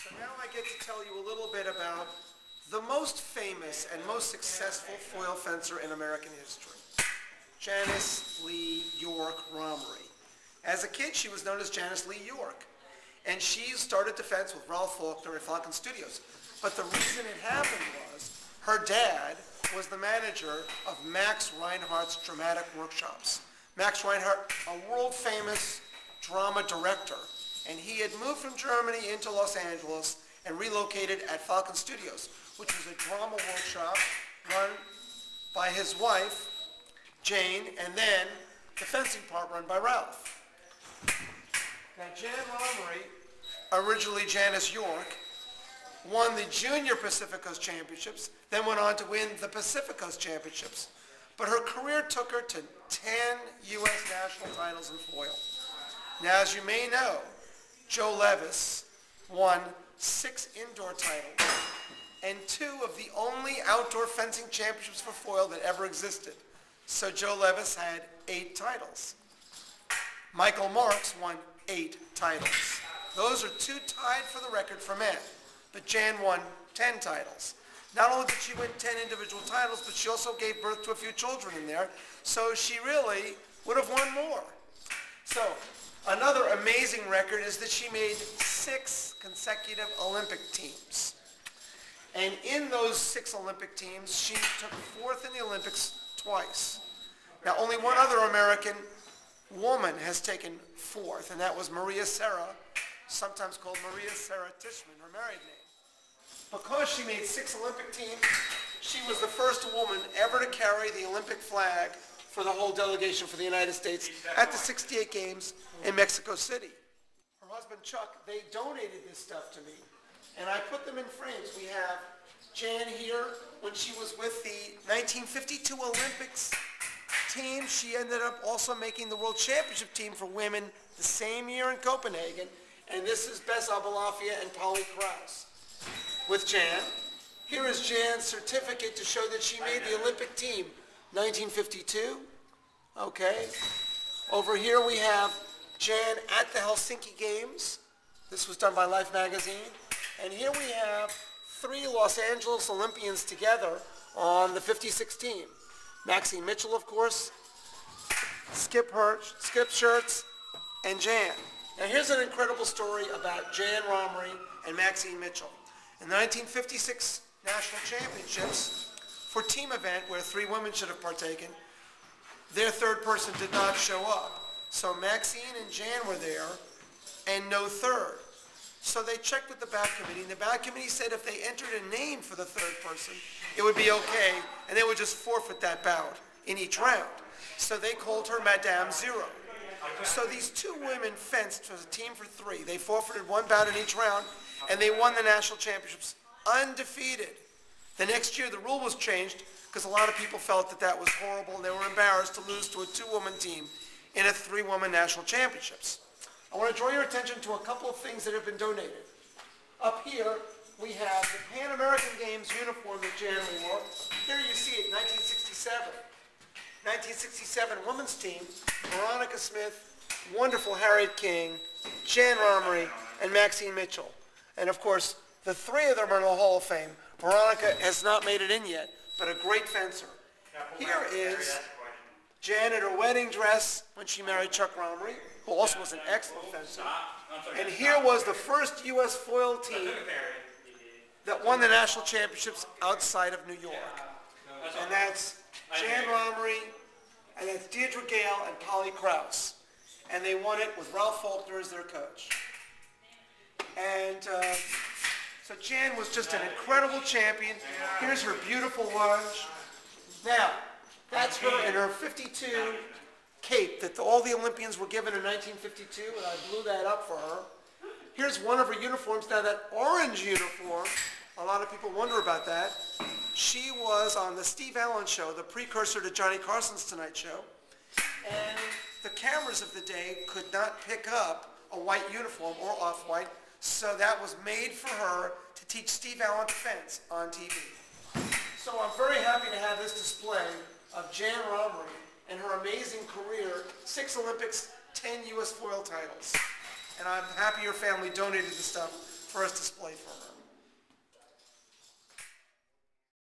So now I get to tell you a little bit about the most famous and most successful foil fencer in American history, Janice Lee York Romary. As a kid, she was known as Janice Lee York, and she started to fence with Ralph Faulkner at Falcon Studios. But the reason it happened was her dad was the manager of Max Reinhardt's dramatic workshops. Max Reinhardt, a world-famous drama director, and he had moved from Germany into Los Angeles and relocated at Falcon Studios, which was a drama workshop run by his wife, Jane, and then the fencing part run by Ralph. Now, Jan Romary, originally Janice York, won the Junior Pacific Coast Championships, then went on to win the Pacific Coast Championships. But her career took her to 10 U.S. national titles in foil. Now, as you may know, Joe Levis won 6 indoor titles and 2 of the only outdoor fencing championships for foil that ever existed. So Joe Levis had 8 titles. Michael Marks won 8 titles. Those are 2 tied for the record for men, but Jan won 10 titles. Not only did she win 10 individual titles, but she also gave birth to a few children in there, so she really would have won more. So another amazing record is that she made 6 consecutive Olympic teams. And in those 6 Olympic teams, she took 4th in the Olympics twice. Now, only one other American woman has taken 4th, and that was Maria Serra, sometimes called Maria Serra Tishman, her married name. Because she made 6 Olympic teams, she was the first woman ever to carry the Olympic flag for the whole delegation for the United States at the '68 Games in Mexico City. Her husband Chuck, they donated this stuff to me, and I put them in frames. We have Jan here when she was with the 1952 Olympics team. She ended up also making the World Championship team for women the same year in Copenhagen, and this is Bess Abelafia and Polly Krause with Jan. Here is Jan's certificate to show that she made the Olympic team 1952. Okay. Over here we have Jan at the Helsinki Games. This was done by Life magazine. And here we have 3 Los Angeles Olympians together on the 56 team. Maxine Mitchell, of course, Skip Schertz, and Jan. Now here's an incredible story about Jan Romary and Maxine Mitchell. In the 1956 National Championships, for team event where 3 women should have partaken, their 3rd person did not show up. So Maxine and Jan were there and no 3rd. So they checked with the bout committee, and the bout committee said if they entered a name for the 3rd person, it would be okay, and they would just forfeit that bout in each round. So they called her Madame Zero. So these 2 women fenced as a team for 3. They forfeited 1 bout in each round, and they won the national championships undefeated. The next year, the rule was changed because a lot of people felt that that was horrible, and they were embarrassed to lose to a 2-woman team in a 3-woman national championships. I want to draw your attention to a couple of things that have been donated. Up here, we have the Pan American Games uniform that Jan wore. Here you see it, 1967. 1967 women's team, Veronica Smith, wonderful Harriet King, Jan Romary, and Maxine Mitchell. And of course, the 3 of them are in the Hall of Fame. Veronica has not made it in yet, but a great fencer. Here is Jan in her wedding dress when she married Chuck Romary, who also was an excellent fencer. And here was the first U.S. foil team that won the national championships outside of New York. And that's Jan Romary, and that's Deirdre Gale and Polly Krause. And they won it with Ralph Faulkner as their coach. And so Jan was just an incredible champion. Here's her beautiful lunge. Now, that's her in her 52 cape that all the Olympians were given in 1952, and I blew that up for her. Here's one of her uniforms. Now, that orange uniform, a lot of people wonder about that. She was on the Steve Allen Show, the precursor to Johnny Carson's Tonight Show, and the cameras of the day could not pick up a white uniform or off-white, so that was made for her to teach Steve Allen to fence on TV. So I'm very happy to have this display of Jan Romary and her amazing career, 6 Olympics, 10 U.S. foil titles. and I'm happy your family donated the stuff for us to display for her.